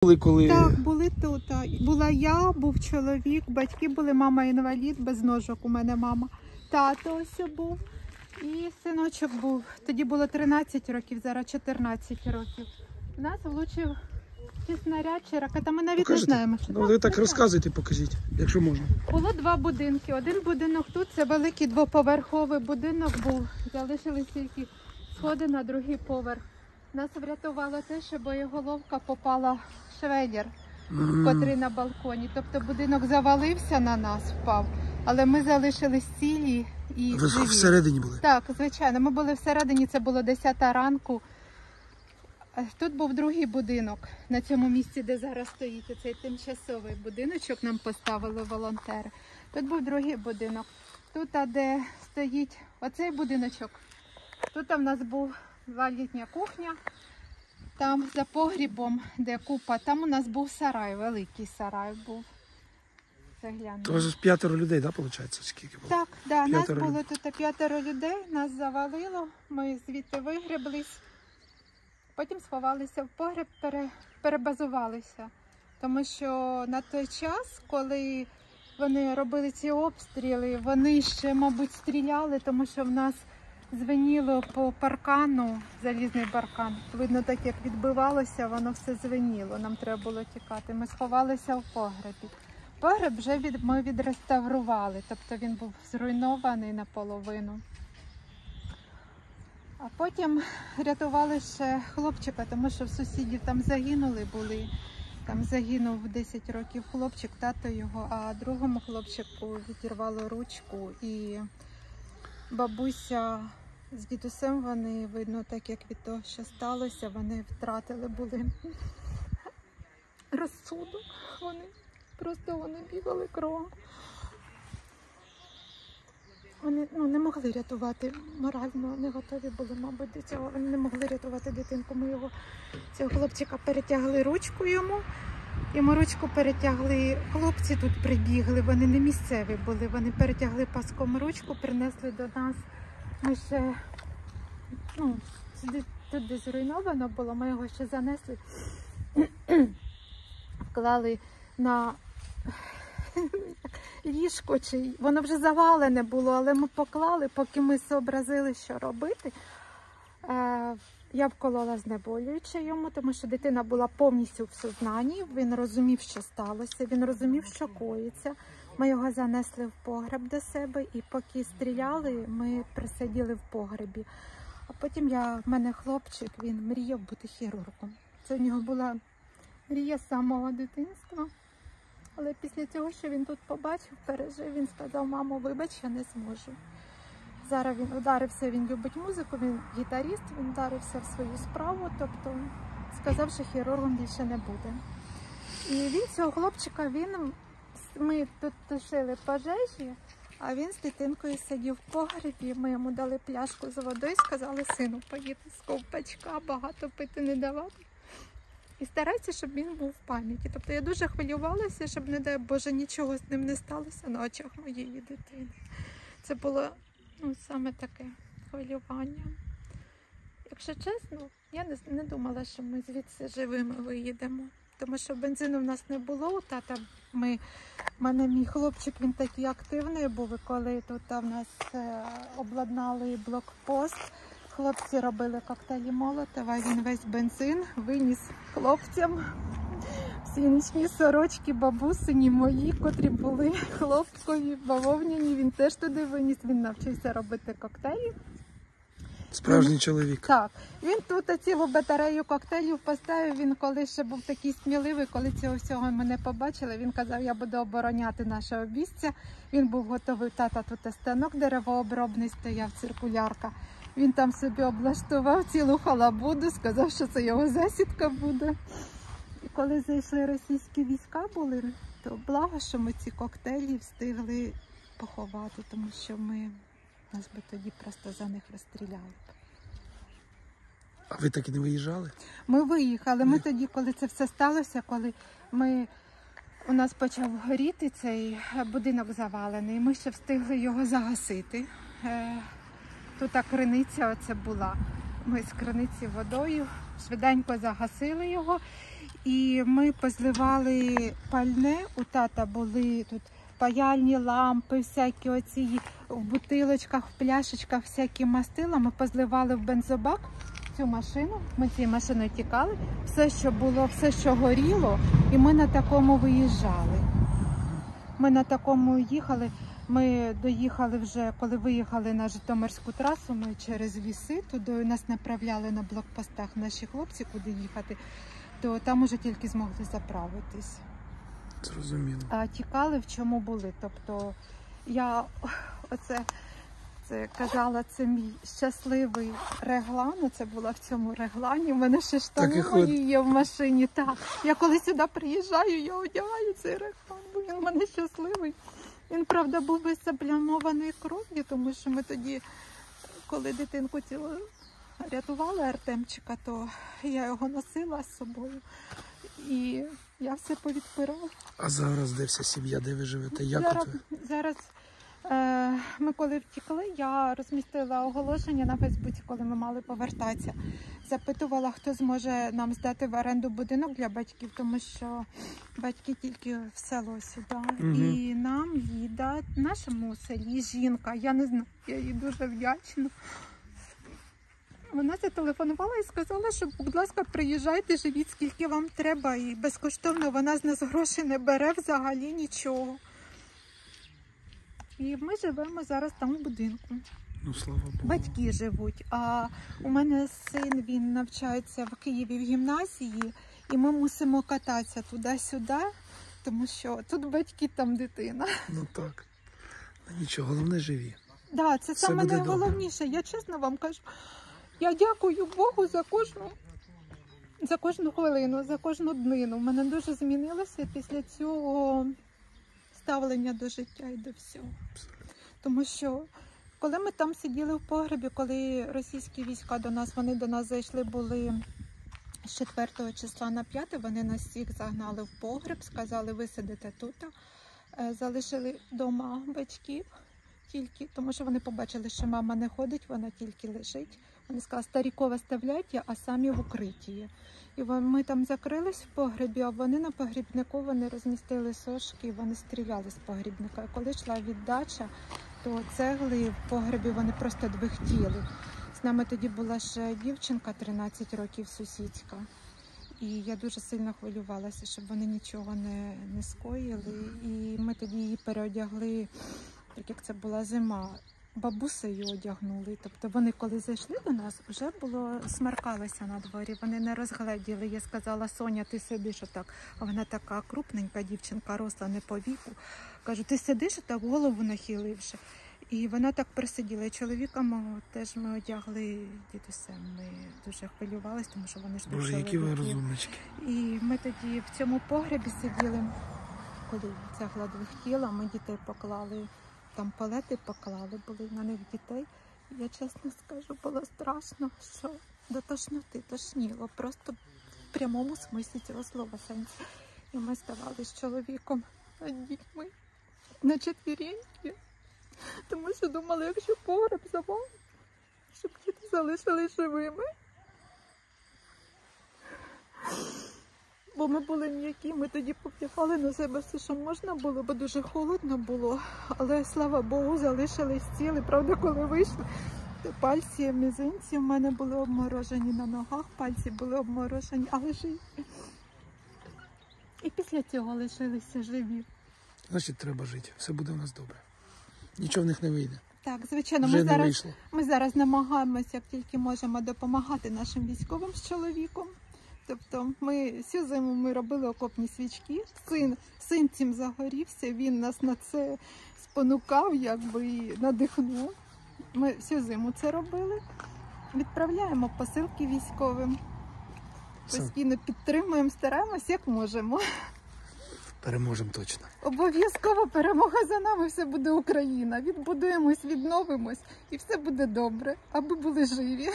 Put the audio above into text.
Коли... Так, були тут. Була я, був чоловік, батьки були, мама інвалід, без ножок у мене мама. Тато ось був і синочок був. Тоді було 13 років, зараз 14 років. Нас влучив чи снаряд, чи ракета. Ми навіть Покажете? не знаємо, що Ну, ви так розказуйте, покажіть, якщо можна. Було два будинки. Один будинок тут, це великий двоповерховий будинок був. Залишились тільки сходи на другий поверх. Нас врятувало те, що боєголовка попала в шведер, котрий на балконі. Тобто будинок завалився на нас, впав, але ми залишились цілі і Ви живі. всередині були? Так, звичайно. Ми були всередині, це було 10 ранку. Тут був другий будинок, на цьому місці, де зараз стоїть цей тимчасовий будиночок, нам поставили волонтери. Тут був другий будинок. Тут, де стоїть оцей будиночок, тут в нас був літня кухня. Там за погрібом, де купа, там у нас був сарай, великий сарай був. Заглянемо. То ж 5 людей, так, виходить? Скільки було? Так, да, нас 5 було тут 5 людей, нас завалило, ми звідти вигреблись. Потім сховалися в погреб, перебазувалися. Тому що на той час, коли вони робили ці обстріли, вони ще, мабуть, стріляли, тому що в нас дзвеніло по паркану, залізний паркан. Видно, так як відбивалося, воно все дзвеніло, нам треба було тікати. Ми сховалися в погребі. Погреб вже ми відреставрували, тобто він був зруйнований наполовину. А потім рятували ще хлопчика, тому що в сусідів там загинули були. Там загинув 10 років хлопчик, тато його, а другому хлопчику відірвало ручку. І бабуся з дідусем, вони, видно, так як від того, що сталося, вони втратили були розсудок. Вони бігали кругом. Вони не могли рятувати морально, не готові були, мабуть, до цього. Вони не могли рятувати дитинку. Ми цього хлопчика перетягли ручку йому ручку перетягли. Хлопці тут прибігли, вони не місцеві були, вони перетягли паском ручку, принесли до нас. Ми ще, тут де зруйновано було, ми його ще занесли, вклали на ліжко, воно вже завалене було, але ми поклали, поки ми зобразили, що робити. Я вколола знеболююче йому, тому що дитина була повністю в сознанні, він розумів, що сталося, він розумів, що коїться. Ми його занесли в погреб до себе, і поки стріляли, ми присиділи в погребі. А потім в мене хлопчик, він мріяв бути хірургом. Це в нього була мрія з самого дитинства. Але після цього, що він тут побачив, пережив, він сказав: мамо, вибач, я не зможу. Зараз він вдарився, він любить музику, він гітаріст, він вдарився в свою справу, тобто сказав, що хірургом більше не буде. І він цього хлопчика, ми тут тушили пожежі, а він з дитинкою сидів в погребі, ми йому дали пляшку з водою, сказали: сину, поїти з ковпачка, багато пити не давати. І старайся, щоб він був в пам'яті. Тобто я дуже хвилювалася, щоб, не дай Боже, нічого з ним не сталося на очах моєї дитини. Це було саме таке хвилювання. Якщо чесно, я не думала, що ми звідси живими виїдемо. Тому що бензину в нас не було у тата. Мій хлопчик, він такий активний був, і коли тут в нас обладнали блокпост, хлопці робили коктейлі Молотова, він весь бензин виніс хлопцям. Всі нічні сорочки бабусині мої, котрі були хлопкові, бавовняні, він теж туди виніс, він навчився робити коктейлі. Справжній чоловік. Так, він тут цілу батарею коктейлів поставив, він коли ще був такий сміливий, коли цього всього ми не побачили, він казав: я буду обороняти наше обійстя. Він був готовий, тата тут станок деревообробний стояв, циркулярка. Він там собі облаштував цілу халабуду, сказав, що це його засідка буде. І коли зайшли російські війська були, то благо, що ми ці коктейлі встигли поховати, тому що нас би тоді просто за них розстріляли. А ви так і не виїжджали? Ми виїхали. Ми тоді, коли це все сталося, коли у нас почав горіти цей будинок завалений, ми ще встигли його загасити. Тут криниця оце була. Ми з криниці водою швиденько загасили його. І ми позливали пальне. У тата були тут паяльні лампи, всякі оці в бутилочках, в пляшечках, всякі мастила. Ми позливали в бензобак цю машину. Ми цією машиною тікали. Все, що було, все, що горіло. І ми на такому виїжджали. Ми на такому їхали. Ми доїхали вже, коли виїхали на Житомирську трасу, ми через ліси, туди нас направляли на блокпостах наші хлопці, куди їхати, то там уже тільки змогли заправитись. Зрозуміло. А тікали, в чому були. Тобто я це казала, це мій щасливий реглан, це була в цьому реглані. У мене ще штани мої є в машині. Так. Я коли сюди приїжджаю, я одягаю цей реглан, бо він у мене щасливий. Він, правда, був без заплямованої кров'ю, тому що ми тоді, коли дитинку цілу рятували Артемчика, то я його носила з собою. І я все повідпирала. А зараз де вся сім'я, де ви живете? Як Зараз ми коли втікли, я розмістила оголошення на Фейсбуці, коли ми мали повертатися. Запитувала, хто зможе нам здати в оренду будинок для батьків, тому що батьки тільки в село сюди. Угу. І нам їде в нашому селі жінка. Я не знаю, я їй дуже вдячна. Вона зателефонувала і сказала, що, будь ласка, приїжджайте, живіть, скільки вам треба. І безкоштовно вона з нас гроші не бере взагалі нічого. І ми живемо зараз там в будинку. Ну, слава Богу. Батьки живуть. А у мене син, він навчається в Києві в гімназії. І ми мусимо кататися туди-сюди, тому що тут батьки, там дитина. Ну так. Ну, нічого, головне живі. Да, це все саме буде найголовніше. Я чесно вам кажу, я дякую Богу за кожну хвилину, за кожну днину. У мене дуже змінилося після цього ставлення до життя і до всього. Тому що, коли ми там сиділи в погребі, коли російські війська вони до нас зайшли, були з 4 числа на 5, вони нас всіх загнали в погреб, сказали, ви сидите тут, залишили вдома батьків. Тільки, тому що вони побачили, що мама не ходить, вона тільки лежить. Вони сказали, старікова оставляйте, а самі в укритті. І ми там закрились в погребі, а вони на погрібнику вони розмістили сошки, і вони стріляли з погрібника. І коли йшла віддача, то цегли в погребі вони просто двихтіли. З нами тоді була ще дівчинка, 13 років, сусідська. І я дуже сильно хвилювалася, щоб вони нічого не скоїли. І ми тоді її переодягли, так як це була зима, бабусею одягнули. Тобто вони, коли зайшли до нас, вже було смеркалося на дворі, вони не розгледіли. Я сказала, Соня, ти сидиш отак. А вона така крупненька дівчинка, росла не по віку. Кажу, ти сидиш отак, голову нахиливши. І вона так присиділа. І чоловіка мого теж ми одягли дідусем. Ми дуже хвилювалися, тому що вони ж Боже, які ви розумнички. І ми тоді в цьому погребі сиділи, коли цегла двихтіла, ми дітей поклали. Там палети поклали, були на них дітей. Я чесно скажу, було страшно, що до тошноти тошніло. Просто в прямому смислі цього слова сенсі. І ми ставали з чоловіком над дітьми на четвіреньки. Тому що думали, якщо погреб завалить, щоб діти залишились живими. Бо ми були м'які, ми тоді повдягали на себе все, що можна було, бо дуже холодно було. Але, слава Богу, залишились ціли. Правда, коли вийшли, то пальці, мізинці в мене були обморожені на ногах, пальці були обморожені, але живі. І після цього лишилися живі. Значить, треба жити. Все буде у нас добре. Нічого в них не вийде. Так, звичайно, ми зараз намагаємося, як тільки можемо, допомагати нашим військовим з чоловіком. Тобто всю зиму ми робили окопні свічки. Син цим загорівся, він нас на це спонукав, якби і надихнув. Ми всю зиму це робили. Відправляємо посилки військовим. Постійно підтримуємо, стараємось, як можемо. Переможемо точно. Обов'язково перемога за нами, все буде Україна. Відбудуємось, відновимось і все буде добре, аби були живі.